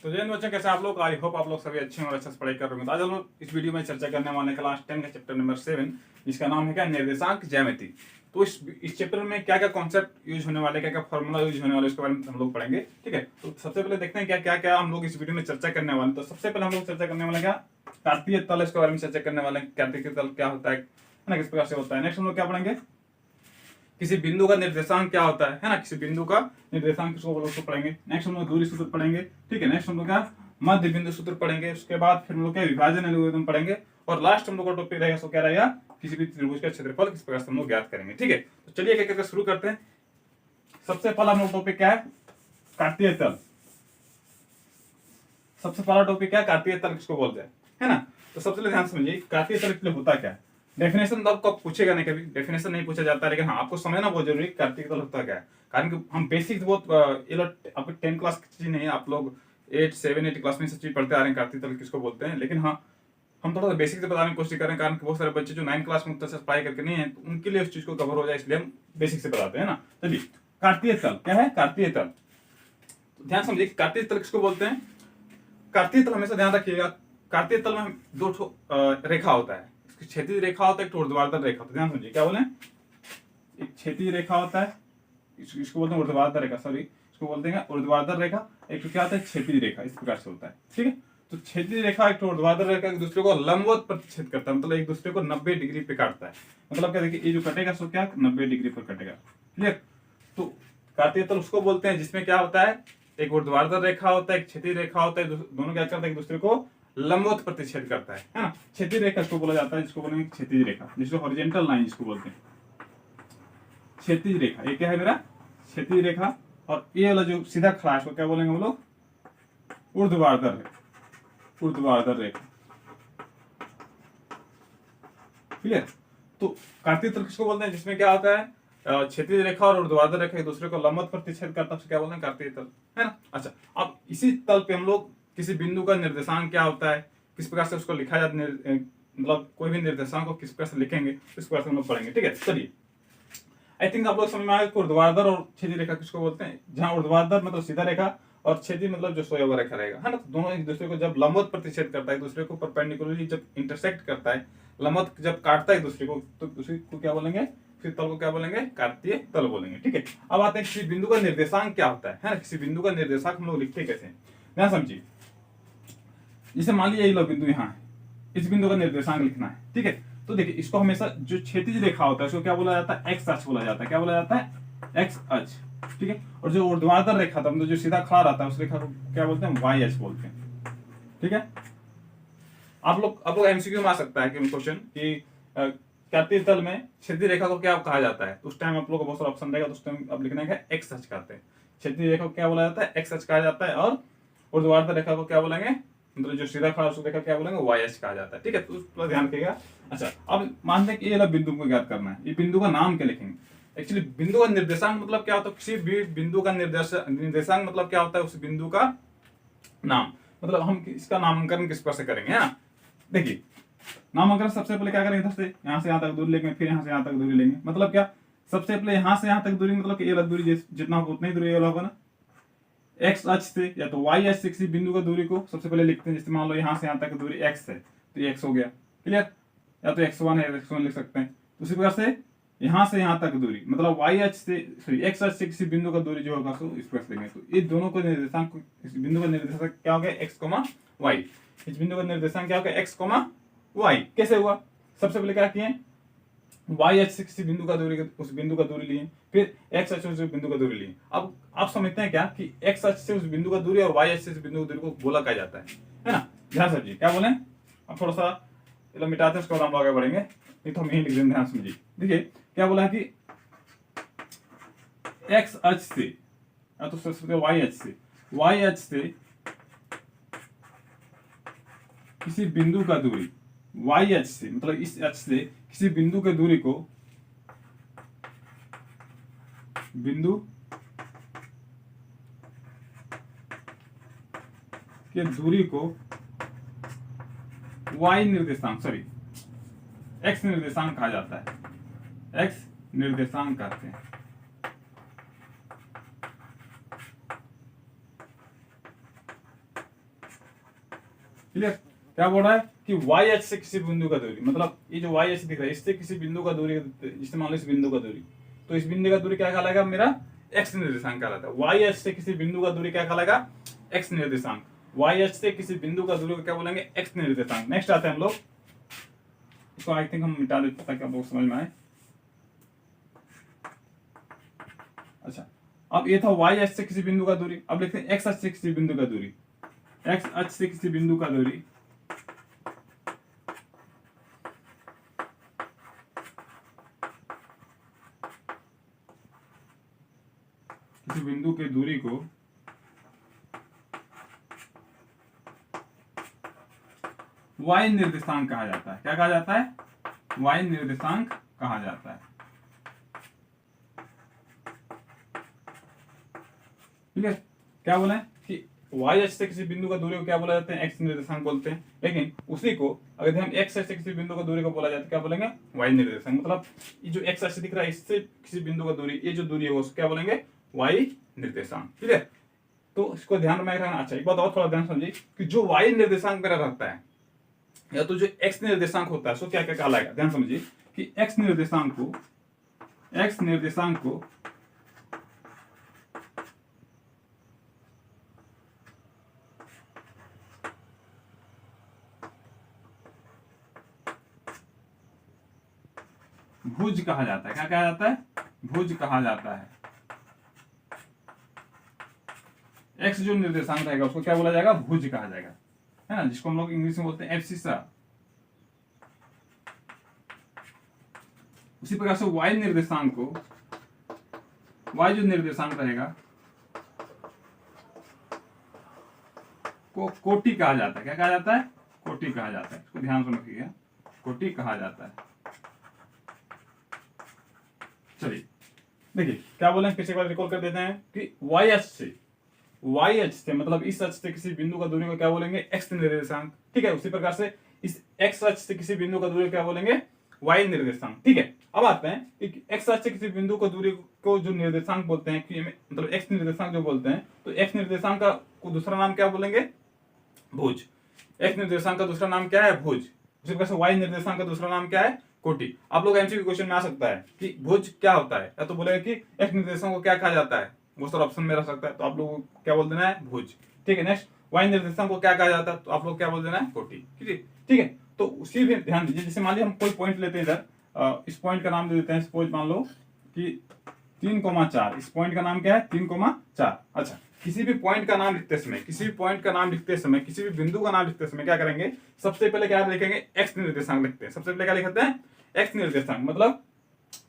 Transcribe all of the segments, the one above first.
तो जय हिंद बच्चों, कैसे आप लोग? आई होप आप लोग सभी अच्छे और अच्छे से पढ़ाई कर रहे होंगे। तो आज हम लोग इस वीडियो में चर्चा करने वाले क्लास 10 का चैप्टर नंबर 7, जिसका नाम है क्या, निर्देशांक ज्यामिति। तो इस चैप्टर में क्या क्या कॉन्सेप्ट यूज होने वाले, क्या क्या फॉर्मूला यूज होने वाले, उसके बारे में हम लोग पढ़ेंगे। ठीक है, तो सबसे पहले देखते हैं क्या क्या क्या हम लोग इस वीडियो में चर्चा करने वाले। तो सबसे पहले हम लोग चर्चा करने वाले क्या, कार्तीय तल, इसके बारे में चर्चा करने वाले। कार्तीय तल क्या होता है ना, किस प्रकार से होता है। नेक्स्ट हम लोग क्या पढ़ेंगे, किसी बिंदु का निर्देशांक क्या होता है ना, किसी बिंदु का निर्देशांक किसको बोलो, उसको पढ़ेंगे। नेक्स्ट हम लोग दूरी सूत्र पढ़ेंगे। ठीक है, नेक्स्ट हम लोग क्या, मध्य बिंदु सूत्र पढ़ेंगे। उसके बाद फिर हम लोग क्या, विभाजन एल्गोरिथम पढ़ेंगे। और लास्ट हम लोग का टॉपिक रहेगा, सो क्या रहेगा, किसी भी त्रिभुज का क्षेत्रफल किस प्रकार से हम लोग ज्ञात करेंगे। ठीक है, तो चलिए क्या करके शुरू करते हैं। सबसे पहला हम लोग टॉपिक क्या है, कार्तीय तल। सबसे पहला टॉपिक क्या है, कार्तीय तल किसको बोलते हैं, है ना। तो सबसे पहले ध्यान समझिए, कार्तीय तल के लिए होता क्या है। डेफिनेशन तो आपको पूछेगा नहीं, कभी डेफिनेशन नहीं पूछा जाता है, लेकिन हाँ आपको समझना बहुत जरूरी है कार्तीय तल होता क्या है। कारण कि हम बेसिक बहुत ये लोग आपको 10 क्लास की चीज नहीं है, आप लोग 8, 7, 8 क्लास में सब चीज पढ़ते आ रहे हैं कार्तीय तल किसको बोलते हैं। लेकिन हाँ हम थोड़ा सा बेसिक से बताने की कोशिश करें, कारण कि बहुत सारे बच्चे जो 9 क्लास में उतना पढ़ाई करके नहीं है, तो उनके लिए उस चीज को कवर हो जाए, इसलिए हम बेसिक से बताते हैं ना। चलिए, कार्तीय तल क्या है, कार्तीय तल। तो ध्यान समझिए, कार्तीय तल किसको बोलते हैं। कार्तीय तल हमेशा ध्यान रखिएगा, कार्तीय तल में दो रेखा होता है। इसकी क्षैतिज रेखा होता है, एक ऊर्ध्वाधर रेखा होता है। ध्यान समझिए, क्या बोले, एक क्षैतिज रेखा होता है, इसको बोलते हैं ऊर्ध्वाधर रेखा, सॉरी इसको बोलते हैं ऊर्ध्वाधर रेखा। एक क्या होता है, क्षैतिज रेखा, इस प्रकार से होता है। ठीक है, तो क्षैतिज रेखा एक ऊर्ध्वाधर रेखा एक दूसरे को लंबवत प्रतिच्छेद करता है, मतलब एक दूसरे को 90 डिग्री पे काटता है। मतलब क्या, देखिए ये जो कटेगा सो क्या 90 डिग्री पर कटेगा। क्लियर। तो कार्तीय तल उसको बोलते हैं जिसमें क्या होता है, एक ऊर्ध्वाधर रेखा होता है, एक क्षैतिज रेखा होता है, दोनों क्या करता है, एक दूसरे को लंबवत प्रतिच्छेद करता है ना। क्षैतिज रेखा इसको बोला जाता है, जिसको बोलेंगे क्षैतिज रेखा, जिसको हॉरिजॉन्टल लाइन जिसको बोलते हैं, क्षैतिज रेखा। ये क्या है मेरा, क्षैतिज रेखा। और ये वाला जो सीधा खड़ा है इसको क्या बोलेंगे हम लोग, ऊर्ध्वाधर रेखा, ऊर्ध्वाधर रेखा। क्लियर। तो कार्तीय तल किसको बोलते हैं, जिसमें क्या होता है, क्षैतिज रेखा और ऊर्ध्वाधर रेखा एक दूसरे को लंबवत प्रतिच्छेद करता है, क्या बोलते हैं, कार्तीय तल, है ना। अच्छा, अब इसी तल पे हम लोग किसी बिंदु का निर्देशांक क्या होता है, किस प्रकार से उसको लिखा जाता है, मतलब कोई भी निर्देशांक को किस प्रकार से लिखेंगे, इस प्रकार से हम लोग पढ़ेंगे। ठीक है, चलिए आई थिंक आप लोग समझ में आएगा कि ऊर्ध्वाधर और क्षैतिज रेखा किसको बोलते हैं। जहां ऊर्ध्वाधर मतलब सीधा रेखा और क्षैतिज मतलब जो सोया हुआ रेखा रहेगा, है ना। तो दोनों एक दूसरे को जब लंबवत प्रतिच्छेद करता है, एक दूसरे को परपेंडिकुलरली जब इंटरसेक्ट करता है, लंबवत जब काटता है एक दूसरे को, तो दूसरे को क्या बोलेंगे, फिर तल को क्या बोलेंगे, कार्तीय तल बोलेंगे। ठीक है, अब आते हैं किसी बिंदु का निर्देशांक क्या होता है ना। किसी बिंदु का निर्देशांक हम लोग लिखते कैसे हैं, ध्यान समझिए। जैसे मान लीजिए ये लो बिंदु यहाँ है, इस बिंदु का निर्देशांक लिखना है। ठीक है, तो देखिए इसको हमेशा जो क्षैतिज रेखा होता है उसको क्या बोला जाता है, एक्स अक्ष बोला जाता है। क्या बोला जाता है, एक्स अक्ष। ठीक है, और जो ऊर्ध्वाधर रेखा था मतलब जो सीधा खड़ा रहता है उस रेखा को क्या बोलते हैं, वाई अक्ष बोलते हैं। ठीक है, आप लोग एमसीक्यू में आ सकता है कि क्वेश्चन कि कार्तीय तल में क्षैतिज रेखा को क्या कहा जाता है, तो उस टाइम आप लोग को बहुत सारा ऑप्शन रहेगा, तो उस टाइम आप लिखना है एक्स अक्ष कहते हैं। क्षैतिज रेखा को क्या बोला जाता है, एक्स अक्ष कहा जाता है। और ऊर्ध्वाधर रेखा को क्या बोलेंगे, मतलब जो सीधा खड़ा उसको रेखा क्या बोलेंगे, वाई अक्ष कहा जाता है। ठीक है, तो उस पर ध्यान रखिएगा। अच्छा, अब मानते हैं कि ये वाला बिंदु को ज्ञात करना है, ये बिंदु का नाम क्या लिखेंगे। एक्चुअली बिंदु का निर्देशांक मतलब क्या होता है, किसी भी बिंदु का निर्देशांक मतलब क्या होता है, उस बिंदु का नाम। मतलब हम इसका नामकरण किस प्रकार से करेंगे, है ना। देखिए नामांकन सबसे पहले क्या करेंगे, इधर से यहाँ से यहाँ तक दूरी लेंगे, फिर यहाँ से यहाँ तक दूरी लेंगे। मतलब क्या, सबसे पहले यहाँ से यहाँ तक दूरी, मतलब कि ये वाला दूरी जितना होगा उतना ही दूरी वाला होगा ना। एक्स अक्ष से या तो वाई अक्ष से किसी बिंदु का दूरी को सबसे पहले लिखते हैं। जैसे मान लो यहाँ से यहाँ तक दूरी एक्स है, तो ये एक्स हो गया। क्लियर, या तो x1 है, x1 लिख सकते हैं। उसी प्रकार से यहाँ से यहाँ तक दूरी, मतलब वाई अक्ष से सॉरी एक्स अक्ष से किसी बिंदु का दूरी जो होगा, सो इस प्रकार से लेंगे। तो ये दोनों को निर्देशांक, इस बिंदु का निर्देशांक क्या हो गया, एक्स कोमा वाई। इस बिंदु का निर्देशांक क्या हो गया, एक्स कोमा वाई। कैसे हुआ, सबसे पहले क्या किए, वाई अक्ष से किसी बिंदु का दूरी, उस बिंदु का दूरी लिए, फिर एक्स अक्ष से उस बिंदु का दूरी लिए। अब आप समझते हैं क्या कि एक्स अक्ष से उस बिंदु का दूरी और वाई अक्ष से उस बिंदु की दूरी को गोला कहा जाता है ना। ध्यान समझिए, क्या बोले, अब थोड़ा सा मिटाते हैं, उसको हम आगे बढ़ेंगे, नहीं तो हम यही लिख देंगे। ध्यान समझिए, देखिए क्या बोला है कि एक्स अक्ष से या तो सबसे वाई अक्ष से, वाई अक्ष से किसी बिंदु का दूरी, वाई अक्ष से मतलब इस अक्ष से किसी बिंदु के दूरी को, बिंदु के दूरी को वाई निर्देशांक सॉरी एक्स निर्देशांक कहा जाता है। एक्स निर्देशांक कहते हैं। क्लियर? क्या बोल रहा है कि वाई एच से किसी बिंदु का दूरी, मतलब ये जो वाई एच दिख रहा है इससे किसी बिंदु का दूरी, जैसे मान लो इस बिंदु का दूरी, तो इस बिंदु का दूरी क्या कहलाएगा, मेरा एक्स निर्देशांक कहलाता है। वाई एच से किसी बिंदु का दूरी क्या कहलाएगा, एक्स निर्देशांक। वाई एच से किसी बिंदु का दूरी को क्या बोलेंगे, एक्स निर्देशांक। नेक्स्ट आते हैं हम लोग, इसको आई थिंक हम मिटा देते ताकि आप लोग समझ में आए। अच्छा, अब ये था वाई एच से किसी बिंदु का दूरी, अब लिखते हैं एक्स एच से किसी बिंदु का दूरी। एक्स एच से किसी बिंदु का दूरी, किसी बिंदु के दूरी को वाई निर्देशांक कहा जाता है। क्या कहा जाता है, वाई निर्देशांक कहा जाता है। ठीक है? क्या बोले कि वाई एच से किसी बिंदु का दूरी को क्या बोला जाता है, एक्स निर्देशांक बोलते हैं। लेकिन उसी को अगर हम एक्स एच से किसी बिंदु का दूरी को बोला जाता है क्या बोलेंगे, वाई निर्देशांक। मतलब ये जो एक्स एच दिख रहा है इससे किसी बिंदु का दूरी, ये जो दूरी है उसको क्या बोलेंगे, वाई निर्देशांक। ठीक है? तो इसको ध्यान में रखना। अच्छा, एक बात और थोड़ा ध्यान समझिए कि जो वाई निर्देशांक मेरा रहता है या तो जो एक्स निर्देशांक होता है सो क्या क्या कहलाएगा। ध्यान समझिए कि एक्स निर्देशांक को भुज कहा जाता है। क्या कहा जाता है, भुज कहा जाता है। एक्स जो निर्देशांक रहेगा उसको क्या बोला जाएगा, भुज कहा जाएगा, है ना, जिसको हम लोग इंग्लिश में बोलते हैं एब्सिसा। उसी प्रकार से वाई निर्देशांक को, वाई जो निर्देशांक रहेगा को कोटि कहा जाता है। क्या कहा जाता है, कोटि कहा जाता है। इसको ध्यान से रखिएगा, कोटि कहा जाता है। चलिए देखिए क्या बोले, फिर से एक बार रिकॉल कर देते हैं कि वाई एच से मतलब इस एच से किसी बिंदु का दूरी को क्या बोलेंगे, एक्स निर्देशांक। ठीक है? उसी प्रकार से इस एक्स एच से किसी बिंदु का दूरी को क्या बोलेंगे, वाई निर्देशांक। ठीक है? अब आते हैं कि एक्स एच से किसी बिंदु को दूरी को जो निर्देशांक बोलते हैं कि मतलब एक्स निर्देशांक जो बोलते हैं, तो एक्स निर्देशांक का को दूसरा नाम क्या बोलेंगे, भुज। एक्स निर्देशांक का दूसरा नाम क्या है, भुज। उसी प्रकार से वाई निर्देशांक का दूसरा नाम क्या है, कोटि। आप लोग एमसीक्यू क्वेश्चन में आ सकता है कि भुज क्या होता है, या तो बोलेगा कि एक्स निर्देशांक को क्या कहा जाता है, वो सर ऑप्शन में रह सकता है, तो आप लोग को क्या बोल देना है, भुज। ठीक है? नेक्स्ट, वाई निर्देशांक को क्या कहा जाता है, तो आप लोग क्या बोल देना है, कोटि। ठीक है? तो उसी भी ध्यान दीजिए, जैसे मान लीजिए हम कोई पॉइंट लेते हैं इधर, इस पॉइंट का नाम दे देते हैं, सपोज मान लो कि 3,4। इस पॉइंट का नाम क्या है, 3,4। अच्छा, किसी भी पॉइंट का नाम लिखते समय, किसी भी पॉइंट का नाम लिखते समय, किसी भी बिंदु का नाम लिखते समय क्या करेंगे, सबसे पहले क्या लिखेंगे, एक्स निर्देशांक लिखते हैं। सबसे पहले क्या लिखते हैं, एक्स निर्देशांक। मतलब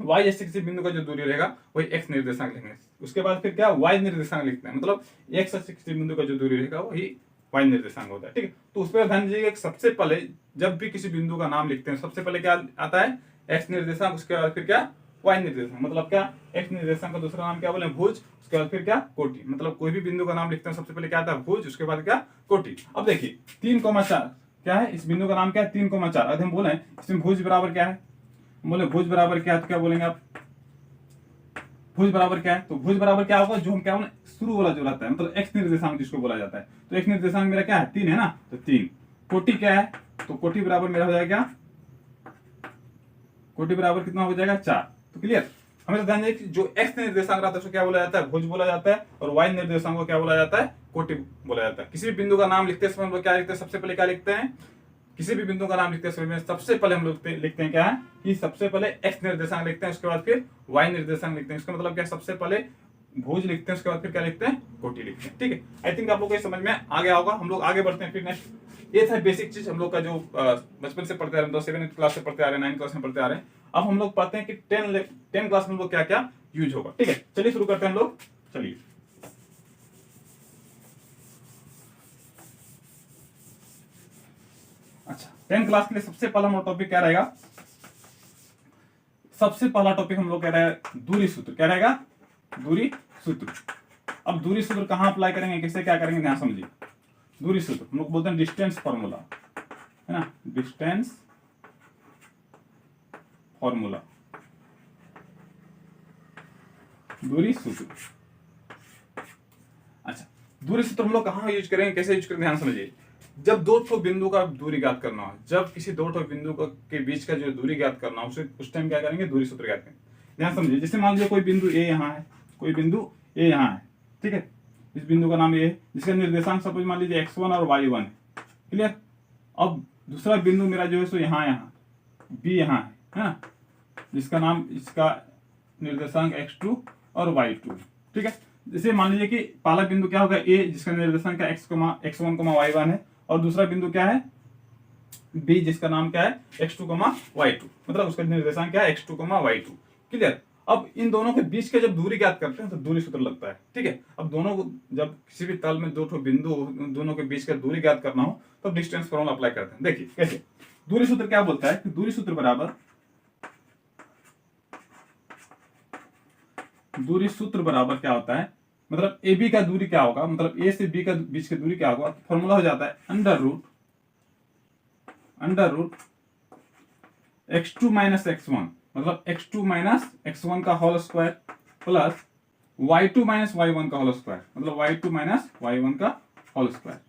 वाई एच से किसी बिंदु का जो दूरी रहेगा वही एक्स निर्देशांक लिखेंगे। उसके बाद फिर क्या, वाई निर्देशांक लिखते हैं। मतलब एक्स एच से किसी बिंदु का जो दूरी रहेगा वही वाई निर्देशांक होता है। ठीक है? तो उस पर ध्यान दीजिएगा कि सबसे पहले जब भी किसी बिंदु का नाम लिखते हैं सबसे पहले क्या आता है, एक्स निर्देशांक। उसके बाद फिर क्या, वाई निर्देशांक। मतलब क्या, एक्स निर्देशांक का दूसरा नाम क्या बोले, भुज। उसके बाद फिर क्या, कोटि। मतलब कोई भी बिंदु का नाम लिखते हैं सबसे पहले क्या आता है, भुज। उसके बाद क्या, कोटि। अब देखिए 3,4 क्या है, इस बिंदु का नाम क्या है, 3,4। अगर हम बोले इसमें भुज बराबर क्या है, बोले भुज बराबर क्या है, तो क्या बोलेंगे आप, भुज बराबर क्या है, तो भुज बराबर क्या होगा, जो हम क्या बोले शुरू वाला जो रहता है, मतलब एक्स निर्देशांक जिसको बोला जाता है। तो एक्स निर्देशांक मेरा क्या है, 3 है ना, तो 3। कोटि क्या है, तो कोटि बराबर मेरा हो जाएगा, कोटि बराबर कितना हो जाएगा, 4। तो क्लियर? हमें ध्यान दीजिए कि जो एक्स निर्देशांक रहता है उसको क्या बोला जाता है, भुज बोला जाता है, और वाई निर्देशांक को क्या बोला जाता है, कोटि बोला जाता है। किसी भी बिंदु का नाम लिखते समय हम लोग क्या लिखते हैं, सबसे पहले क्या लिखते हैं, किसी भी बिंदु का नाम लिखते समय सबसे पहले हम लोग लिखते हैं क्या है, कि सबसे पहले एक्स निर्देशांक लिखते हैं, उसके बाद फिर वाई निर्देशांक लिखते हैं। इसका मतलब क्या, सबसे पहले भुज लिखते हैं, उसके बाद फिर क्या लिखते हैं, कोटि लिखते हैं। ठीक है? आई थिंक आप लोग को समझ में आ गया होगा। हम लोग आगे बढ़ते हैं फिर नेक्स्ट। ये था बेसिक चीज हम लोग का जो बचपन से पढ़ते आ रहे हैं, 7th क्लास से पढ़ते आ रहे हैं, 9th क्लास में पढ़ते आ रहे हैं। अब हम लोग पढ़ते हैं कि 10 क्लास में हम लोग क्या क्या यूज होगा। ठीक है? चलिए शुरू करते हैं हम लोग। चलिए अच्छा, 10 क्लास के लिए सबसे पहला हमारा टॉपिक क्या रहेगा, सबसे पहला टॉपिक हम लोग कह रहे हैं दूरी सूत्र। क्या रहेगा, दूरी सूत्र। अब दूरी सूत्र कहां अप्लाई करेंगे, कैसे क्या करेंगे, ध्यान समझिए। दूरी सूत्र हम लोग बोलते हैं डिस्टेंस फॉर्मूला, है ना, डिस्टेंस फॉर्मूला, दूरी सूत्र। अच्छा, दूरी सूत्र हम लोग कहां यूज करेंगे, कैसे यूज करेंगे, ध्यान समझिए। जब दो ठो बिंदु का दूरी ज्ञात करना हो, जब किसी दो ठो बिंदु के बीच का जो दूरी ज्ञात करना हो उस टाइम क्या करेंगे, दूरी सूत्र ज्ञात करेंगे। ध्यान समझिए, जैसे मान लीजिए कोई बिंदु ए यहाँ है, कोई बिंदु ए यहाँ है, ठीक है, इस बिंदु का नाम ए है, जिसका निर्देशांक सपोज मान लीजिए x1 और y1 है, क्लियर। अब दूसरा बिंदु मेरा जो है सो यहाँ बी यहाँ है ना, जिसका नाम, इसका निर्देशांक x2 और y2, ठीक है। जैसे मान लीजिए कि पहला बिंदु क्या होगा a, जिसका निर्देशांक का x1, y1 है, और दूसरा बिंदु क्या है b, जिसका नाम क्या है x2, y2, मतलब उसका निर्देशांक क्या है x2, y2, क्लियर। अब इन दोनों के बीच का जब दूरी ज्ञात करते हैं तो दूरी सूत्र लगता है, ठीक है। अब दोनों को जब किसी भी तल में दो ठो बिंदु दोनों के बीच का दूरी ज्ञात करना हो तो डिस्टेंस फॉर्मूला अप्लाई करते हैं। देखिए कैसे, दूरी सूत्र क्या बोलता है कि दूरी सूत्र बराबर क्या होता है, मतलब ए बी का दूरी क्या होगा, मतलब ए से बी का बीच की दूरी क्या होगा, फॉर्मूला हो जाता है under root x2 minus x1, मतलब x2 माइनस x1 का whole square plus y2 minus y1 का होल स्क्वायर, मतलब y2 माइनस y1 का होल स्क्वायर,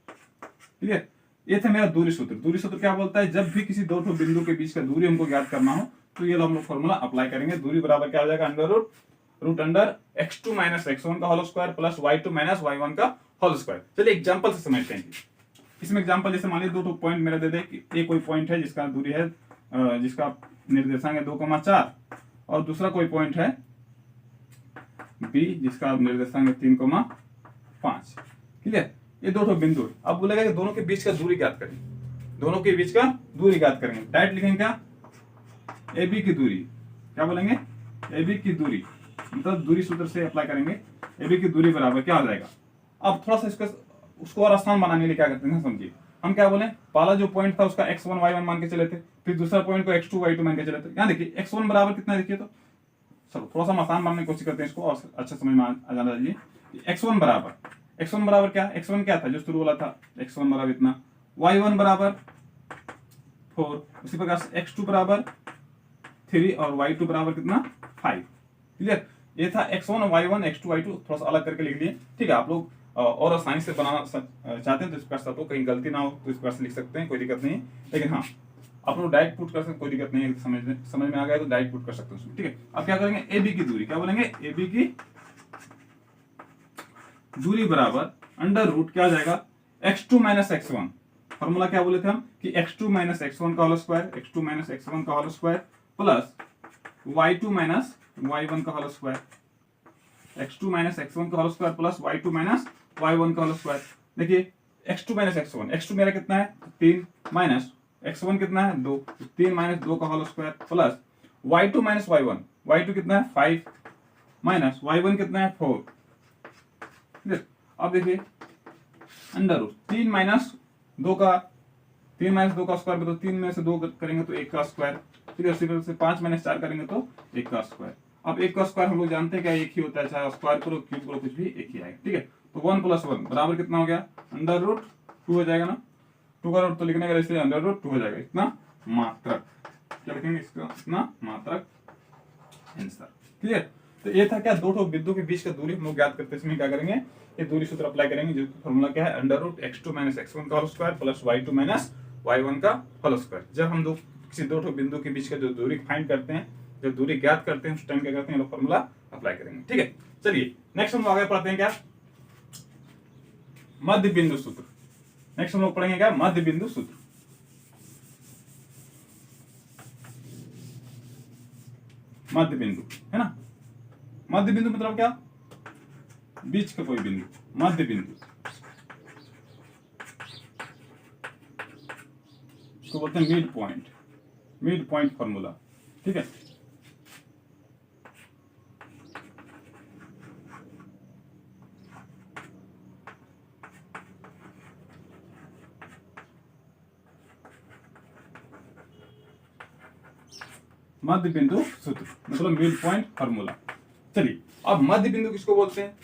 क्लियर। ये था मेरा दूरी सूत्र। दूरी सूत्र क्या बोलता है, जब भी किसी दो ठो बिंदु के बीच का दूरी हमको ज्ञात करना हो तो ये हम लोग फॉर्मूला अप्लाई करेंगे। दूरी बराबर क्या हो जाएगा, under root under x2 minus x1 का whole square plus y2 minus y1 का होल स्क्वायर। चलिए एग्जांपल से समझते हैं। इसमें एग्जांपल जैसे मान लीजिए दो पॉइंट मेरा दे दे कि एक कोई पॉइंट है जिसका दूरी है जिसका निर्देशांक है 2,4 और दूसरा कोई पॉइंट है बी जिसका निर्देशांक है 3,5, क्लियर। ये दो ठो बिंदु है। अब बोलेगा कि दोनों के बीच का दूरी ज्ञात करें, दोनों के बीच का दूरी ज्ञात करेंगे। डायरेक्ट लिखेंगे क्या, ए बी की दूरी, क्या बोलेंगे, ए बी की दूरी, मतलब दूरी सूत्र से अप्लाई करेंगे। ए बी की दूरी बराबर क्या हो जाएगा। अब थोड़ा सा इसका उसको और आसान बनाने के लिए क्या करते हैं समझिए, हम क्या बोले, पहला जो पॉइंट था उसका x1 y1 मान के चले थे, फिर दूसरा पॉइंट को x2 y2 मान के चले थे। यहाँ देखिए x1 बराबर कितना, देखिए तो चलो थोड़ा सा हम आसान बनाने की कोशिश करते हैं इसको और अच्छा समझ में आ जाना चाहिए। x1 बराबर क्या, x1 क्या था जो शुरू वाला था, x1 बराबर इतना, y1 बराबर 4, उसी प्रकार से x2 बराबर 3 और y2 बराबर कितना 5, क्लियर। ये था x1 y1 x2 y2, थोड़ा सा अलग करके लिख लिए, ठीक है। आप लोग और आसानी से बनाना चाहते हैं तो इस प्रकार से आप लोग कहीं गलती ना हो तो इस प्रकार से लिख सकते हैं, कोई दिक्कत नहीं है। लेकिन हाँ, आप लोग डायरेक्ट पुट कर सकते हैं, कोई दिक्कत नहीं है। समझ में आ गया तो डायरेक्ट पुट कर सकते हैं, ठीक है। अब क्या करेंगे, ए बी की दूरी, क्या बोलेंगे, ए बी की दूरी बराबर अंडर रूट क्या हो जाएगा, x2 माइनस x1। फॉर्मूला क्या बोले थे हम कि x2 माइनस x1 का whole square, x2 minus x1 का whole square plus y2 minus y1 का whole square, x2 minus x1 का whole square plus y2 minus y1 का होल स्क्वायर। देखिए x2 माइनस x1, x2 मेरा कितना है 3 minus x1 कितना है 2, 3 माइनस 2 का whole square plus y2 minus y1, y2 कितना है 5 माइनस y1 कितना है 4। अब देखिए अंडर रूट 3 माइनस 2 का स्क्वायर में तो 3 में से 2 करेंगे तो 1 का स्क्वायर, फिर उसी तरह से 5 माइनस 4 करेंगे तो 1 का स्क्वायर। अब 1 का स्क्वायर हम लोग जानते हैं क्या, एक ही होता है, चाहे स्क्वायर करो क्यूब करो कुछ भी एक ही आएगा, ठीक है। तो 1 + 1 बराबर कितना हो गया, अंडर रूट 2 हो जाएगा ना, 2 का रूट तो लिखने का इसलिए अंडर रूट 2 हो जाएगा। इतना मात्रक, क्या लिखेंगे इसका, इतना मात्रक आंसर, क्लियर। तो ये था क्या, दो ठो बिंदु के बीच का दूरी हम लोग ज्ञात करते हैं। इसमें क्या करेंगे, ये दूरी सूत्र अप्लाई करेंगे, जो फॉर्मूला क्या है, under root x2 minus x1 का whole square plus y2 minus y1 का होल स्क्वायर। जब हम किसी दो ठो बिंदु के बीच का जो दूरी फाइंड करते हैं, जब दूरी ज्ञात करते हैं उस टाइम क्या करते हैं, लोग फॉर्मूला अप्लाई करेंगे, ठीक है। चलिए नेक्स्ट हम आगे पढ़ते हैं क्या, मध्य बिंदु सूत्र। नेक्स्ट हम लोग पढ़ेंगे क्या, मध्य बिंदु सूत्र। मध्य बिंदु है ना, मध्य बिंदु मतलब क्या, बीच का कोई बिंदु, मध्य बिंदु इसको बोलते हैं मिड पॉइंट फॉर्मूला, ठीक है। मध्य बिंदु सूत्र मतलब मिड पॉइंट फॉर्मूला। चलिए अब मध्य बिंदु किसको बोलते हैं,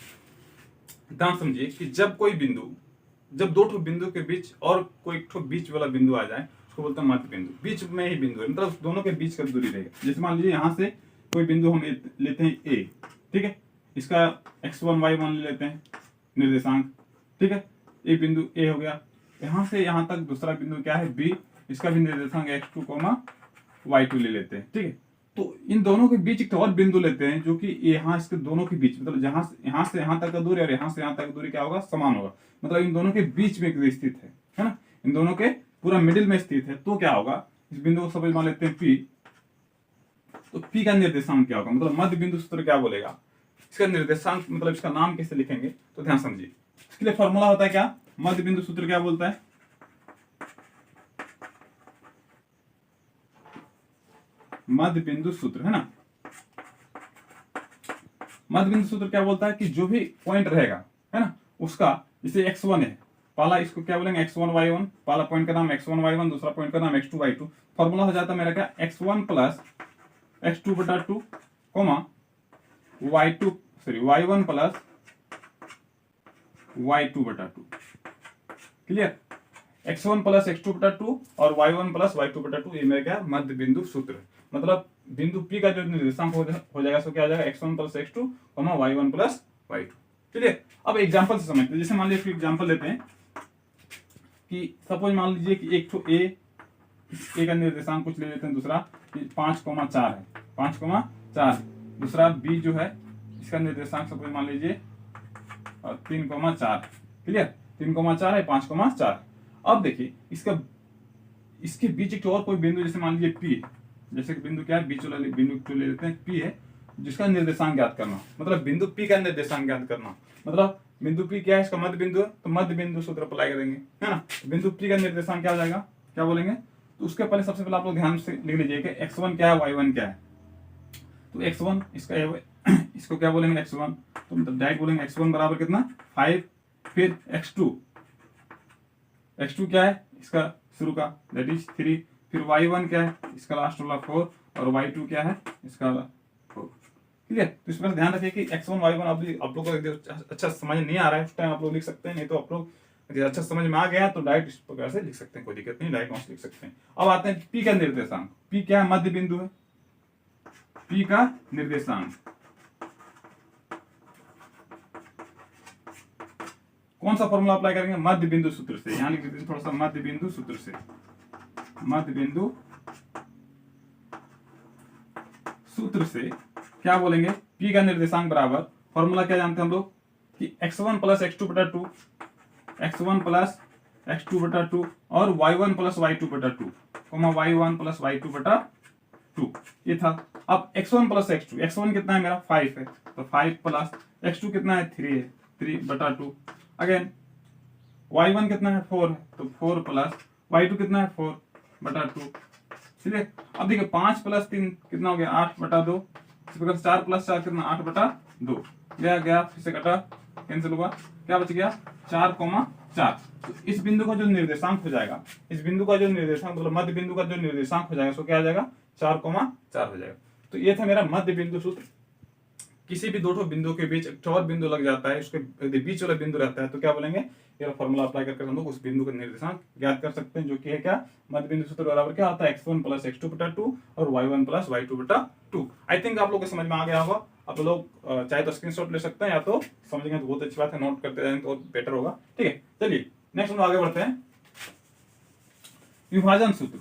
ध्यान समझिए कि जब दो ठो बिंदु के बीच और कोई ठो बीच वाला बिंदु आ जाए उसको बोलते हैं मध्य बिंदु। बीच में ही बिंदु है, मतलब दोनों के बीच का दूरी रहेगा। जैसे मान लीजिए यहाँ से कोई बिंदु हम लेते हैं ए, ठीक है, इसका x1 y1 ले लेते हैं निर्देशांक, ठीक है। एक बिंदु ए हो गया, यहाँ से यहाँ तक दूसरा बिंदु क्या है बी, इसका भी निर्देशांक x2 y2 ले लेते हैं, ठीक है। तो इन दोनों के बीच एक और बिंदु लेते हैं जो कि यहाँ इसके दोनों के बीच, मतलब जहां यहाँ से यहाँ तक का दूरी और यहाँ से यहाँ तक की दूरी क्या होगा, समान होगा, मतलब इन दोनों के बीच में स्थित है ना, इन दोनों के पूरा मिडिल में स्थित है। तो क्या होगा, इस बिंदु को समझ मान लेते हैं P। तो P का निर्देशांक क्या होगा, मतलब मध्य बिंदु सूत्र क्या बोलेगा, इसका निर्देशांक मतलब इसका नाम कैसे लिखेंगे, तो ध्यान समझिए। इसके लिए फॉर्मूला होता है क्या, मध्य बिंदु सूत्र क्या बोलता है, मध्य बिंदु सूत्र है ना। मध्य बिंदु सूत्र क्या बोलता है कि जो भी पॉइंट रहेगा है ना, उसका जैसे x1 है, पहला इसको क्या बोलेंगे x1 y1, पहला पॉइंट का नाम x1 y1, दूसरा पॉइंट का नाम x2 y2। फॉर्मूला हो जाता है मेरा क्या, x1 प्लस x2 बटा 2 कोमा y1 प्लस y2 बटा 2। क्लियर, x1 प्लस x2 बटा 2 और y1 प्लस y2 बटा 2, ये मेरा क्या मध्य बिंदु सूत्र है। मतलब बिंदु P का जो निर्देशांक हो जाएगा सो क्या आ जाएगा, x1 plus x2 y1 plus y2। चलिए अब एग्जांपल से समझते हैं। जैसे मान लीजिए एग्जांपल लेते हैं कि सपोज मान लीजिए कि एक तो ए का निर्देशांक कुछ ले लेते हैं, दूसरा 5,4 है, 5,4। दूसरा बी जो है इसका निर्देशांक सपोज मान लीजिए 3,4। क्लियर, 3,4 है, 5,4। अब देखिए इसके बीच एक और कोई बिंदु, जैसे मान लीजिए पी, जैसे कि बिंदु क्या है, बीच वाला बिंदु ले लेते हैं पी है, जिसका निर्देशांक ज्ञात करना, मतलब बिंदु पी का निर्देशांक ज्ञात करना, मतलब बिंदु पी क्या है, इसका मध्य बिंदु है, तो मध्य बिंदु सूत्र अप्लाई करेंगे, है ना। बिंदु पी का निर्देशांक क्या हो जाएगा, क्या बोलेंगे, तो उसके पहले सबसे पहले आप लोग ध्यान से लिख लीजिए कि x1 क्या है, y1 क्या है। तो x1 इसका इसको क्या बोलेंगे x1, तो मतलब डायरेक्ट बोलेंगे x1 बराबर कितना 5, फिर x2 क्या है इसका शुरू का दैट इज 3, फिर y1 क्या है इसका लास्ट वाला 4, और y2 क्या है इसका 4। क्लियर, तो इस पर ध्यान रखिए कि x1 y1 आप लोग को अच्छा समझ नहीं आ रहा है उस टाइम आप लोग लिख सकते हैं, नहीं तो आप लोग अच्छा समझ में आ गया तो डायरेक्ट इस प्रकार से लिख सकते हैं, कोई दिक्कत नहीं, डायरेक्ट लिख सकते हैं। अब आते हैं P का निर्देशांक। P क्या है, मध्य बिंदु है, P का निर्देशांक कौन सा फॉर्मूला अप्लाई करेंगे, मध्य बिंदु सूत्र से। यहां लिख देते हैं थोड़ा सा, मध्य बिंदु सूत्र से, मध्य बिंदु सूत्र से क्या बोलेंगे, P का निर्देशांक बराबर, फॉर्मूला क्या जानते हैं हम लोग कि x1 प्लस x2 बटा 2, x1 प्लस x2 बटा 2 और y1 प्लस y2 बटा 2, y1 प्लस y2 बटा 2, ये था। अब x1 प्लस x2, x1 कितना है मेरा 5 है, तो 5 प्लस x2 कितना है 3 है, 3 बटा 2। अगेन y1 कितना है 4 है, तो 4 प्लस y2 कितना है 4 बटा 2। चलिए अब देखिए 5 प्लस 3 कितना हो गया 8 बटा 2, इस प्रकार 4 प्लस 4 कितना 8 बटा 2, गया फिर से कटा, कैंसिल हुआ, क्या बच गया 4,4। तो इस बिंदु का जो निर्देशांक हो जाएगा, इस बिंदु का जो निर्देशांक मतलब मध्य बिंदु का जो निर्देशांक हो जाएगा सो क्या आ जाएगा 4,4 हो जाएगा। तो ये था मेरा मध्य बिंदु सूत्र। किसी भी दो बिंदु के बीच एक और बिंदु लग जाता है, उसके बीच वाला बिंदु रहता है तो क्या बोलेंगे, ये फॉर्मूला अप्लाई करके हम लोग उस बिंदु का निर्देशांक ज्ञात कर सकते हैं, जो कि है क्या मध्य बिंदु सूत्र बराबर क्या होता है x1 प्लस x2 बटा 2 और y1 प्लस y2 बटा 2। आई थिंक आप लोग को समझ में आ गया होगा। आप लोग चाहे तो स्क्रीनशॉट ले सकते हैं या तो समझेंगे तो बहुत अच्छी बात है, नोट करते रहेंगे तो बेटर होगा। ठीक है, चलिए नेक्स्ट हम आगे बढ़ते हैं, विभाजन सूत्र।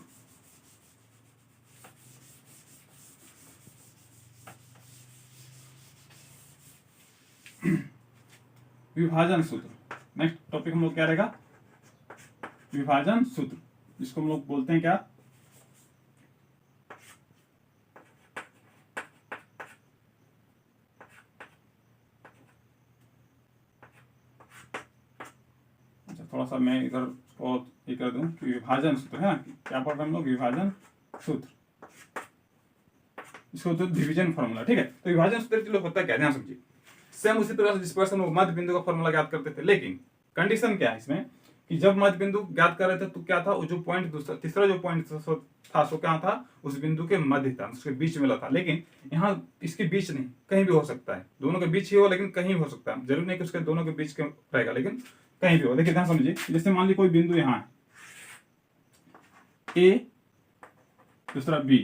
विभाजन सूत्र नेक्स्ट टॉपिक हम लोग क्या रहेगा, विभाजन सूत्र, जिसको हम लोग बोलते हैं क्या, अच्छा थोड़ा सा मैं इधर और ये कर दूं कि विभाजन सूत्र है ना, क्या पढ़ रहे हैं हम लोग, विभाजन सूत्र, इसको तो डिवीजन फॉर्मूला। ठीक है, तो विभाजन सूत्र होता है क्या, ध्यान समझिए। सेम उसी तरह से जिस प्रकार से हम मध्य बिंदु का फॉर्मूला ज्ञात करते थे, लेकिन कंडीशन क्या है इसमें कि जब मध्य बिंदु ज्ञात कर रहे थे तो क्या था, वो जो पॉइंट तीसरा जो पॉइंट था सो क्या था, उस बिंदु के मध्य था, उसके बीच में था। लेकिन यहाँ इसके बीच नहीं, कहीं भी हो सकता है, दोनों के बीच ही हो लेकिन कहीं भी हो सकता है, जरूरी नहीं कि उसके दोनों के बीच के रहेगा, लेकिन कहीं भी हो। देखिए ध्यान समझिए, जैसे मान लीजिए कोई बिंदु यहाँ है ए, दूसरा बी,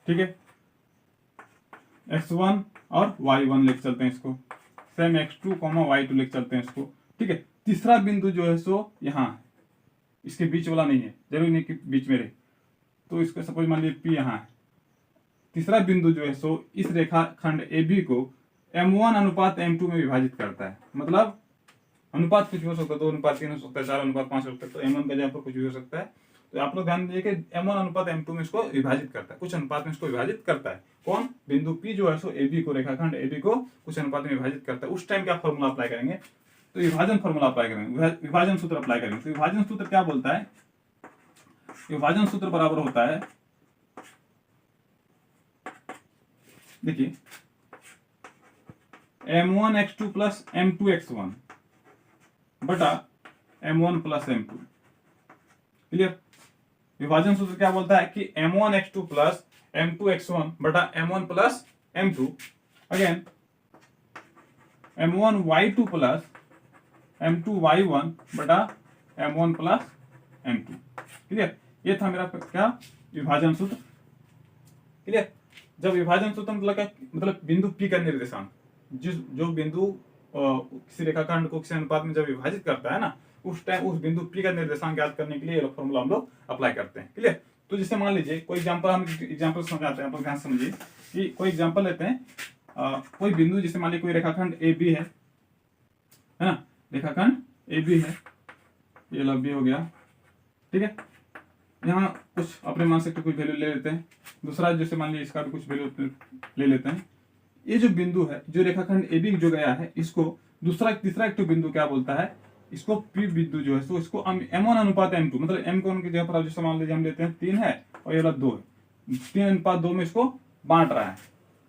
ठीक है, x1 और y1 लेके चलते हैं इसको, सेम x2, y2 लेके चलते हैं इसको। ठीक है, तीसरा बिंदु जो है सो यहाँ है, इसके बीच वाला नहीं है, जरूरी नहीं कि बीच में रहे। तो इसको सपोज मान लीजिए P यहाँ है। तीसरा बिंदु जो है सो इस रेखाखंड AB को M1 अनुपात M2 में विभाजित करता है। मतलब अनुपात कुछ भी हो सकता है, 2:3 हो सकता है, 4:5 हो सकता है, तो M1 का जगह पर कुछ भी हो सकता है। तो आप लोग ध्यान दीजिए कि M1 अनुपात M2 में इसको विभाजित करता है, कुछ अनुपात में इसको विभाजित करता है। कौन? बिंदु P जो है सो AB को, रेखाखंड AB को कुछ अनुपात में विभाजित करता है। उस टाइम क्या फॉर्मूला अप्लाई करेंगे? तो विभाजन फॉर्मूला अप्लाई करेंगे, विभाजन सूत्र अप्लाई करेंगे। तो विभाजन सूत्र क्या बोलता है? विभाजन सूत्र बराबर होता है, देखिए, M1x2 प्लस M2x1 बटा M1 प्लस M2। क्लियर? विभाजन सूत्र क्या बोलता है कि M1x2 प्लस M2x1 बटा M1 plus M2, again M1y2 plus M2y1 बटा M1 प्लस M2। क्लियर? ये था मेरा क्या? विभाजन सूत्र। क्लियर? जब विभाजन सूत्र मतलब क्या? मतलब बिंदु P का निर्देशांक, जो बिंदु किसी रेखाखंड को किसी अनुपात में जब विभाजित करता है ना, उस टाइम उस बिंदु P का निर्देशांक ज्ञात करने के लिए ये फॉर्मूला हम लोग अप्लाई करते हैं। क्लियर? तो जैसे मान लीजिए कोई एग्जांपल, हम एग्जांपल समझाते हैं, आप लोग ध्यान समझिए कि कोई एग्जांपल लेते हैं। कोई बिंदु, जैसे मान लीजिए कोई रेखाखंड AB है ना, रेखाखंड AB है, ये लो B हो गया। ठीक है, यहाँ कुछ अपने मान से कुछ वैल्यू ले लेते हैं। दूसरा जैसे मान लीजिए इसका भी कुछ वैल्यू ले लेते हैं। ये जो बिंदु है, जो रेखाखंड AB जो गया है, इसको दूसरा तीसरा एक बिंदु क्या बोलता है? इसको P बिंदु जो है, तो इसको M1 अनुपात M2, मतलब M को उनकी जगह पर जैसे मान लीजिए हम लेते हैं 3 है और ये वाला 2 है, 3:2 में इसको बांट रहा है।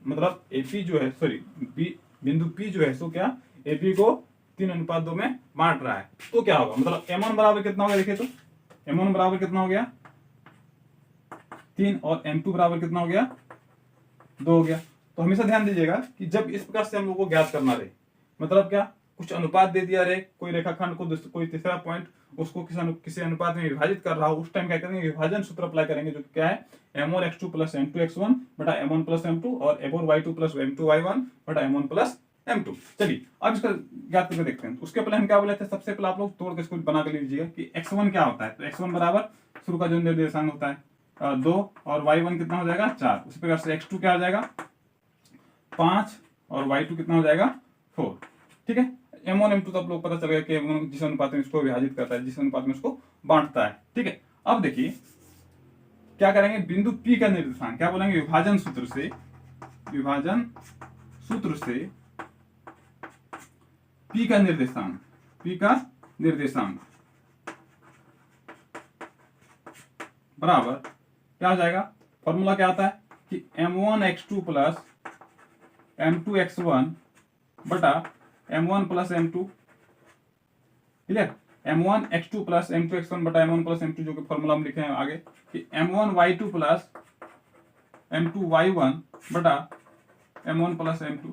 मतलब AP जो है, सॉरी बिंदु P जो है सो क्या AB को 3:2 में बांट रहा है। तो क्या होगा? मतलब M1 बराबर कितना हो गया? देखिए तो M1 बराबर कितना हो गया? 3, और M2 बराबर कितना हो गया? 2 हो गया। तो हमेशा ध्यान दीजिएगा कि जब इस प्रकार से हम लोग को ज्ञात करना रहे, मतलब क्या, कुछ अनुपात दे दिया रहे, कोई रेखाखंड को कोई तीसरा पॉइंट उसको किसी अनुपात में विभाजित कर रहा हो, उस टाइम क्या करेंगे? विभाजन सूत्र अप्लाई करेंगे, जो क्या है M1x2 प्लस M2x1 बटा M1 प्लस M2 और M1y2 प्लस M2y1 बटा M1 प्लस M2। चलिए अब इसका ज्ञात करके देखते हैं। उसके पहले हम क्या बोले थे? सबसे पहले आप लोग तोड़ के इसको बना कर लीजिएगा कि x1 क्या होता है। तो x1 बराबर शुरू का जो निर्देशांक होता है 2 और y1 कितना हो जाएगा? 4। उसी प्रकार से x2 क्या हो जाएगा? 5 और y2 कितना हो जाएगा? 4। ठीक है, M1 M2 तो आप लोग पता चल गया कि M1 जिस अनुपात में इसको विभाजित करता है, जिस अनुपात में इसको बांटता है। ठीक है, अब देखिए क्या करेंगे? बिंदु P का निर्देशांक क्या बोलेंगे? विभाजन सूत्र से P का निर्देशांक बराबर क्या हो जाएगा? फॉर्मूला क्या आता है कि M1x2 प्लस M2x1 बटा M1 plus M2। Clear? M1x2 plus M2x1 बटा M1 प्लस M2, जो कि फॉर्मूला हम लिखे हैं आगे कि M1y2 प्लस M2y1 बटा M1 प्लस M2।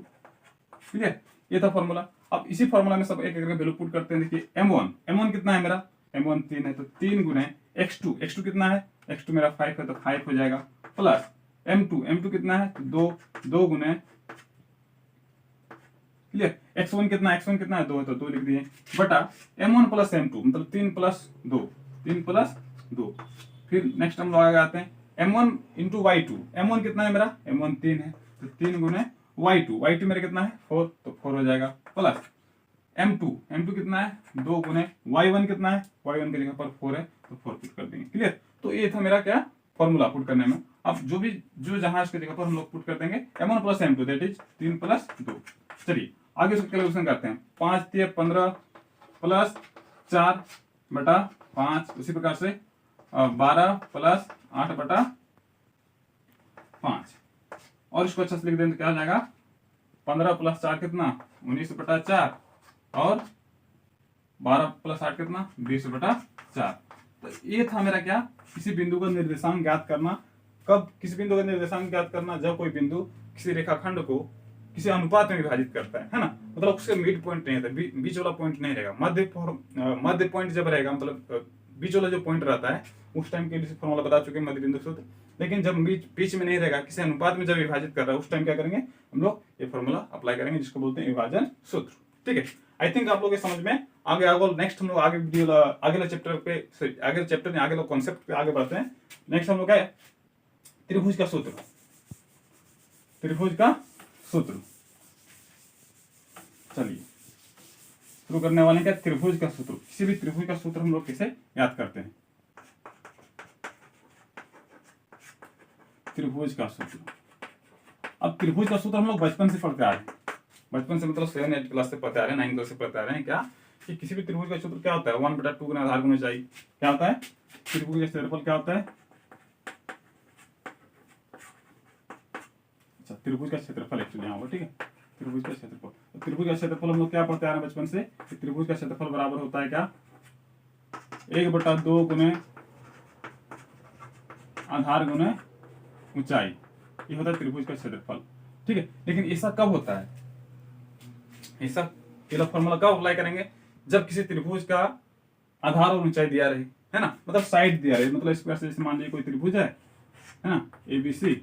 क्लियर? ये था फॉर्मूला। अब इसी फॉर्मूला में सब एक एक करके वैल्यू पुट करते हैं। देखिए M1 कितना है मेरा? M1 3 है, तो 3 गुने x2 कितना है? x2 मेरा 5 है, तो 5 हो जाएगा, प्लस M2 कितना है? 2 गुने, क्लियर, x1 कितना है? 2 है, तो 2 लिख दिए, बटा M1 प्लस M2, मतलब 3 प्लस 2। फिर नेक्स्ट हम लोग आते हैं M1 इंटू y2। M1 कितना है मेरा? M1 3 है, तो 3 गुने y2 मेरा कितना है? 4, तो 4 हो जाएगा, प्लस M2 कितना है? 2 गुने y1 कितना है? y1 की जगह पर 4 है, तो 4 पुट कर देंगे। क्लियर? तो ये था मेरा क्या फॉर्मूला पुट करने में। अब जो जहां इसकी जगह पर हम लोग पुट कर देंगे M1 plus M2, that is 3 plus 2। चलिए आगे इसका कैलकुलेशन करते हैं। 5 3 15 प्लस 4 बटा 5, उसी प्रकार से 12 प्लस 8 बटा 5, और इसको अच्छा से लिख दें तो क्या हो जाएगा? 15 प्लस 4 कितना? 19 बटा 4, और 12 प्लस 8 कितना? 20 बटा 4। तो ये था मेरा क्या? किसी बिंदु का निर्देशांक ज्ञात करना। कब किसी बिंदु का निर्देशांक ज्ञात करना? जब कोई बिंदु किसी रेखाखंड को किसी अनुपात में विभाजित करता है ना, मतलब उसके मिड पॉइंट नहीं रहता, बीच वाला पॉइंट नहीं रहेगा, मध्य पॉइंट जब रहेगा, मतलब बीच वाला जो पॉइंट रहता है, उस टाइम के लिए फॉर्मूला बता चुके हैं, मध्य बिंदु सूत्र। लेकिन जब बीच में नहीं रहेगा, किसी अनुपात में जब विभाजित कर रहा है, उस टाइम क्या करेंगे हम लोग? ये फॉर्मूला अप्लाई करेंगे, जिसको बोलते हैं विभाजन सूत्र। ठीक है, आई थिंक आप लोग समझ में आगे आगे नेक्स्ट हम लोग आगे वीडियो आगे चैप्टर पे आगे चैप्टर में आगे लोग कॉन्सेप्ट पे आगे बढ़ते हैं। नेक्स्ट हम लोग क्या है, त्रिभुज का सूत्र। त्रिभुज का सूत्र, चलिए शुरू करने वाले क्या, त्रिभुज का सूत्र। किसी भी त्रिभुज का सूत्र हम लोग कैसे याद करते हैं, त्रिभुज का सूत्र। अब त्रिभुज का सूत्र हम लोग बचपन से पढ़ते आ रहे हैं, बचपन से मतलब 7-8 क्लास से पढ़ते आ रहे हैं, 9 क्लास से पढ़ते आ रहे हैं। क्या कि किसी भी त्रिभुज का सूत्र क्या होता है, 1/2 गुना आधार गुना ऊंचाई। क्या होता है, त्रिभुज का क्षेत्रफल क्या होता है, अच्छा त्रिभुज का क्षेत्रफल एक्चुअली यहाँ होगा, ठीक है, त्रिभुज का क्षेत्रफल। तो त्रिभुज का क्षेत्रफल हम लोग क्या पढ़ते आ रहे हैं बचपन से, त्रिभुज का क्षेत्रफल बराबर होता है क्या, 1/2 गुने आधार गुने ऊंचाई, ये होता है त्रिभुज का क्षेत्रफल, ठीक है। लेकिन ऐसा कब होता है, ऐसा ये फॉर्मूला कब अप्लाई करेंगे, जब किसी त्रिभुज का आधार और ऊंचाई दिया रहे, है ना, मतलब साइड दिया रहे, मतलब इस प्रकार से जैसे मान लीजिए कोई त्रिभुज है ना ABC,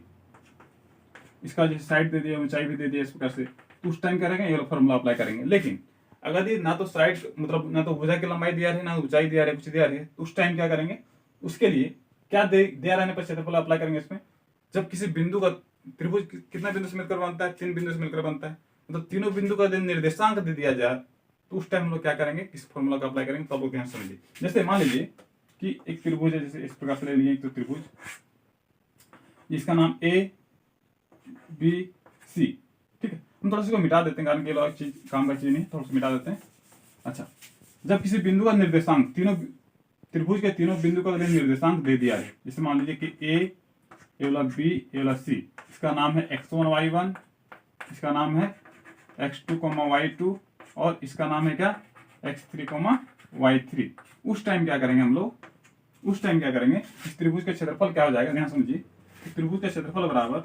इसका जैसे साइड दे दिया, ऊंचाई भी दे दिया इस प्रकार से, तो उस टाइम करेंगे ये फॉर्मूला अप्लाई करेंगे। लेकिन अगर ये ना तो साइड मतलब ना तो भुजा की लंबाई दिया रहे, ना ऊंचाई दिया रहे, कुछ दिया रहे, तो उस टाइम क्या करेंगे, उसके लिए क्या दिया रहने पर क्षेत्रफल अप्लाई करेंगे इसमें, जब किसी बिंदु का त्रिभुज कितना बिंदु से मिलकर बनता है, 3 बिंदु से मिलकर बनता है, मतलब तीनों बिंदु का निर्देशांक दे दिया जाए, तो उस टाइम हम लोग क्या करेंगे, किस फॉर्मूला का अप्लाई करेंगे, तो आप लोग ध्यान समझिए। जैसे मान लीजिए कि एक त्रिभुज है, जैसे इस प्रकार से ले लिए, एक तो त्रिभुज जिसका नाम ABC, ठीक है। हम थोड़ा सा इसको मिटा देते हैं, कारण कि चीज काम का चीज नहीं, थोड़ा सा मिटा देते हैं। अच्छा, जब किसी बिंदु का निर्देशांक तीनों त्रिभुज के तीनों बिंदु का निर्देशांक दे दिया है, जैसे मान लीजिए कि ए वाला B, ए वाला C, इसका नाम है x1 y1, इसका नाम है x2 y2, और इसका नाम है क्या, x3 y3। उस टाइम क्या करेंगे हम लोग, उस टाइम क्या करेंगे, इस त्रिभुज का क्षेत्रफल क्या हो जाएगा, ध्यान समझिए, त्रिभुज का क्षेत्रफल बराबर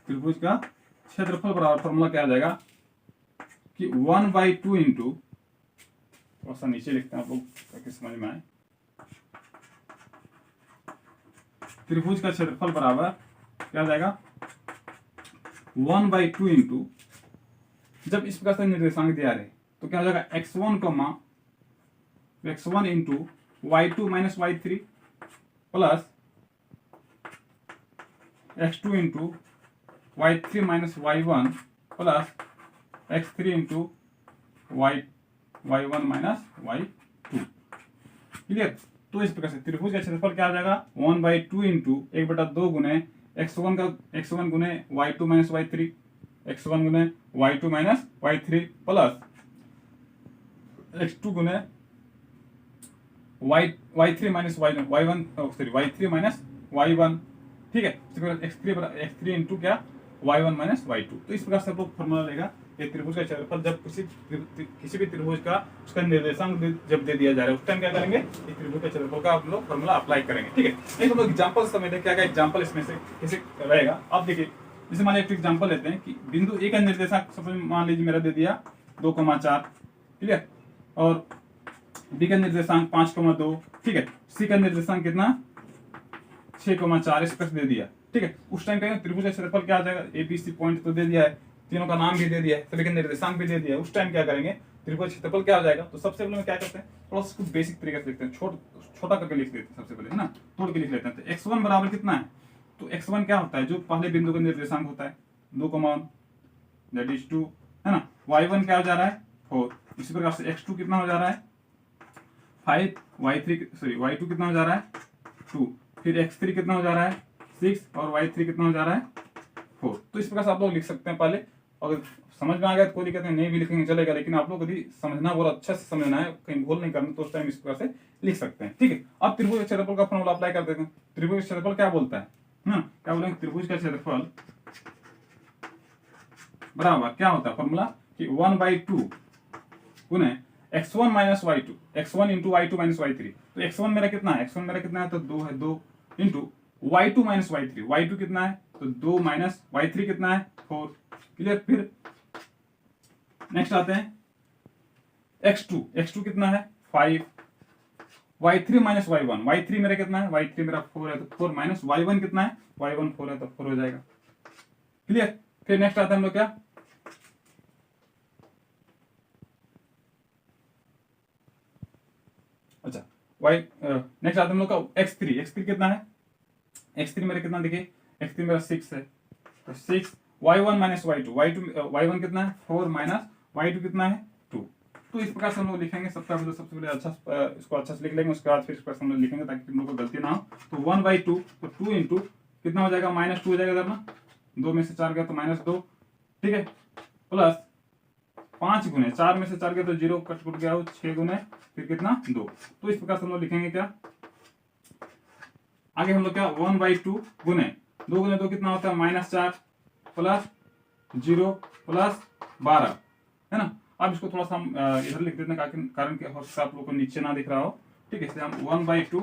त्रिभुज का क्षेत्रफल बराबर फॉर्मूला क्या आ जाएगा कि 1/2 इंटू, थोड़ा सा नीचे लिखते हैं आप लोग ताकि समझ में आए, त्रिभुज का क्षेत्रफल बराबर क्या आ जाएगा 1/2 इंटू, जब इस प्रकार से निर्देशांक दिया रहे तो क्या हो जाएगा x1 into y2 minus y3 plus x2 into y3 minus y1 plus x3 into y1 minus y2, clear. तो इस प्रकार से त्रिभुज का क्षेत्रफल क्या आ जाएगा 1/2 इंटू 1/2 गुने x1 गुने y2 माइनस y3, x1 गुने y2 minus y3 plus x2 गुने y3 minus y1 sorry y3 minus y1, ठीक है। x3 इंटू क्या y1 माइनस y2। तो इस प्रकार से आप लोग फॉर्मूला लेगा ये त्रिभुज का क्षेत्रफल, जब किसी भी त्रिभुज का उसका निर्देशांक जब दे दिया जा रहा है, उस टाइम क्या करेंगे, इस त्रिभुज के क्षेत्रफल का आप लोग फॉर्मूला अप्लाई करेंगे, ठीक है। एक हम लोग एग्जांपल समझते क्या क्या एग्जांपल इसमें से कैसे रहेगा। आप देखिए, जैसे मान लीजिए एग्जांपल लेते हैं कि बिंदु ए का निर्देशांक सपोज मान लीजिए मेरा दे दिया 2,4, ठीक है, और बी का निर्देशांक 5,2, ठीक है, सी का निर्देशांक कितना 6,4 इस प्रकार दे दिया, ठीक है। उस टाइम कहेंगे त्रिभुज का क्षेत्रफल क्या आ जाएगा, ABC पॉइंट तो दे दिया है, तीनों का नाम भी दे दिया है, सभी के निर्देशांक भी दे दिया है, उस टाइम क्या करेंगे त्रिभुज क्षेत्रफल क्या हो जाएगा। तो सबसे पहले क्या करते हैं, थोड़ा सा कुछ बेसिक तरीके से लिखते हैं, छोटा करके लिख देते हैं सबसे पहले, है ना, तोड़ के लिख लेते हैं। तो x1 बराबर कितना है, तो x1 क्या होता है, जो पहले बिंदु का निर्देशांक होता है 2, दैट इज 2, है ना। y1 क्या हो जा रहा है 4, इसी प्रकार से x2 कितना हो जा रहा है 5, y2 कितना हो जा रहा है 2, फिर x3 कितना हो जा रहा है 6, और y3 कितना हो जा रहा है 4। तो इस प्रकार से आप लोग लिख सकते हैं पहले, अगर समझ में आ गया तो कोई दिक्कत नहीं भी लिखेंगे चलेगा, लेकिन आप लोग यदि समझना बहुत अच्छा से समझना है, कहीं भूल नहीं करना, तो उस टाइम इस प्रकार से लिख सकते हैं, ठीक है। अब त्रिभुज क्षेत्रफल का फॉर्मूला अप्लाई कर देते हैं। त्रिभुज क्षेत्रफल क्या बोलता है, क्या बोलेंगे, त्रिभुज का क्षेत्रफल बराबर क्या होता है फॉर्मूला कि 1/2 गुने x1 minus y2, x1 into y2 minus y3। तो x1 मेरा कितना है, x1 मेरा कितना है तो 2 है, 2 into y2 minus y3, y2 कितना है तो 2 माइनस y3 कितना है 4, क्लियर। फिर नेक्स्ट आते हैं x2 कितना है 5, y3 माइनस y1, y3 मेरा कितना है, y3 मेरा 4 है तो 4 माइनस y1 कितना है, y1 4 है तो 4 हो जाएगा, क्लियर। फिर नेक्स्ट आता है हम लोग क्या, अच्छा y नेक्स्ट आता है हम लोग का x3 कितना है, x3 मेरा कितना देखिए, x3 मेरा 6 है, तो 6 y1 माइनस y1 कितना है 4 माइनस y2 कितना है 2। तो इस प्रकार से हम लोग लिखेंगे, सबसे पहले अच्छा इसको अच्छा से लिख लेंगे, उसके बाद फिर इस प्रकार से हम लोग लिखेंगे ताकि तुम लोग को गलती ना हो। तो 1/2 तो 2 इंटू कितना हो जाएगा, -2 हो जाएगा इधर ना, 2 में से 4 गया तो -2, ठीक है, प्लस 5 गुने 4 में से 4 गया तो 0 कट गया हो, 6 गुने फिर कितना 2। तो इस प्रकार से हम लोग लिखेंगे क्या, आगे हम लोग क्या 1/2 गुने 2 गुने 2 कितना होता है -4 प्लस 0 प्लस 12, है ना। अब इसको थोड़ा सा हम इधर लिख देते हैं कारण कि हो सकता है आप लोग को नीचे ना दिख रहा हो, ठीक है, इसलिए हम 1/2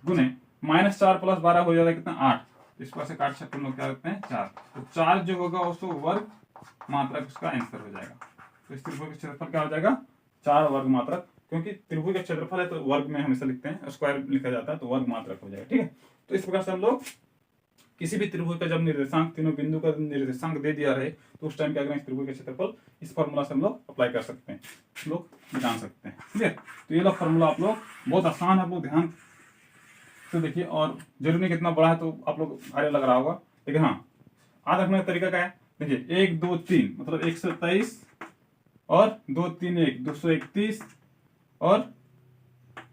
गुने -4 प्लस 12 हो जाएगा कितना 8, इस पर से काट सकते हम लोग क्या रखते हैं 4, तो 4 जो होगा उसको वर्ग मात्रक उसका आंसर हो जाएगा। तो इस त्रिभुज का क्षेत्रफल क्या हो जाएगा 4 वर्ग मात्रक, क्योंकि त्रिभुज का क्षेत्रफल है तो वर्ग में हमेशा लिखते हैं, स्क्वायर लिखा जाता है तो वर्ग मात्रक हो जाएगा, ठीक है। तो इस प्रकार से हम लोग किसी भी त्रिभुज का जब निर्देशांक तीनों बिंदु का निर्देशांक दे दिया रहे तो उस टाइम क्या करें, इस त्रिभुज का क्षेत्रफल इस फॉर्मूला से हम लोग अप्लाई कर सकते हैं, हम लोग जान सकते हैं, ठीक है। तो ये लोग फॉर्मूला आप लोग बहुत आसान है, आप लोग ध्यान से देखिए, और जरूरी कितना बड़ा है तो आप लोग आगे लग रहा होगा, लेकिन हाँ याद रखने का तरीका क्या है, देखिए 1 2 3 मतलब 123 और 2 3 1 231 और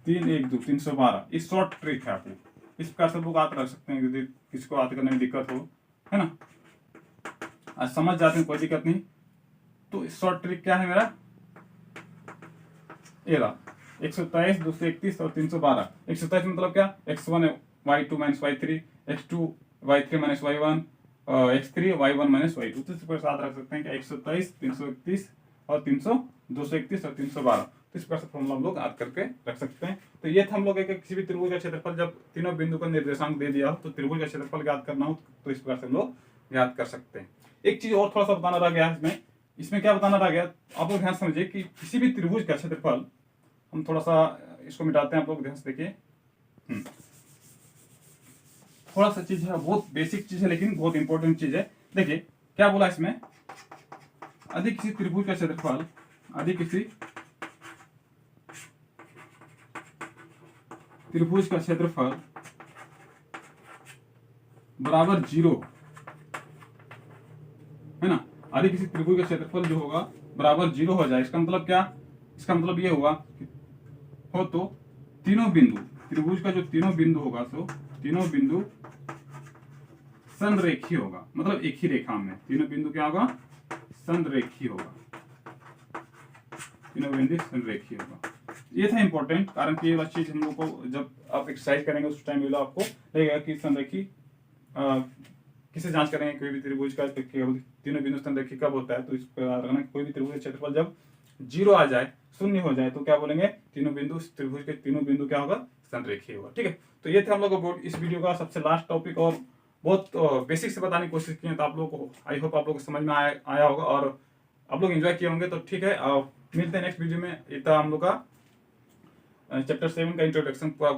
3 1 2 312, इस शॉर्ट ट्रिक है। आप लोग इस प्रकार से लोग याद रख सकते हैं, यदि किसी को याद करने में दिक्कत हो, है ना, आज समझ जाते हैं कोई दिक्कत नहीं। तो शॉर्ट ट्रिक क्या है मेरा, ये रहा 127 231 और 312। 127 मतलब क्या, x1 y2 minus y3, x2 y3 minus y1, x3 y1 minus y2। तो इस प्रकार से याद रख सकते हैं कि 127 331 और 231 और 312। तो इस प्रकार से फॉर्मूला हम लोग याद करके रख सकते हैं। तो ये था हम लोग किसी भी त्रिभुज का क्षेत्रफल जब तीनों बिंदु का निर्देशांक दे दिया हो तो त्रिभुज का क्षेत्रफल याद करना हो तो इस प्रकार से हम लोग याद कर सकते हैं। एक चीज और थोड़ा सा बताना रह गया इसमें क्या बताना रह गया, आप लोग ध्यान समझिए कि किसी भी त्रिभुज का क्षेत्रफल, हम थोड़ा सा इसको मिटाते हैं, आप लोग ध्यान से देखिए, थोड़ा सा चीज है, बहुत बेसिक चीज है लेकिन बहुत इंपॉर्टेंट चीज है। देखिए क्या बोला इसमें, यदि किसी त्रिभुज का क्षेत्रफल, यदि किसी त्रिभुज का क्षेत्रफल बराबर 0 है ना, यदि किसी त्रिभुज का क्षेत्रफल जो होगा बराबर 0 हो जाए, इसका मतलब क्या, इसका मतलब ये होगा हो तो तीनों बिंदु, त्रिभुज का जो तीनों बिंदु होगा तो तीनों बिंदु संरेखीय होगा, मतलब एक ही रेखा में तीनों बिंदु क्या होगा, संरेखीय होगा, तीनों बिंदु संरेखीय होगा। ये था इंपॉर्टेंट, कारण कि ये वाली चीज हम लोग को जब आप एक्सरसाइज करेंगे उस टाइम आपको लगेगा कि संरेखी किसे जांच करेंगे, कोई भी त्रिभुज का तीनों बिंदु संरेखी कब होता है, तो इस प्रकार कोई भी त्रिभुज क्षेत्रफल जब 0 आ जाए, शून्य हो जाए, तो क्या बोलेंगे, तीनों बिंदु त्रिभुज के तीनों बिंदु क्या होगा, संरेखीय होगा, ठीक है। तो ये थे हम लोग इस वीडियो का सबसे लास्ट टॉपिक, और बहुत बेसिक से बताने की कोशिश की है, तो आप लोग को आई होप आप लोग को समझ में आया होगा और आप लोग एंजॉय किए होंगे। तो ठीक है, मिलते हैं नेक्स्ट वीडियो में। इतना हम लोग का चैप्टर 7 का इंट्रोडक्शन पूरा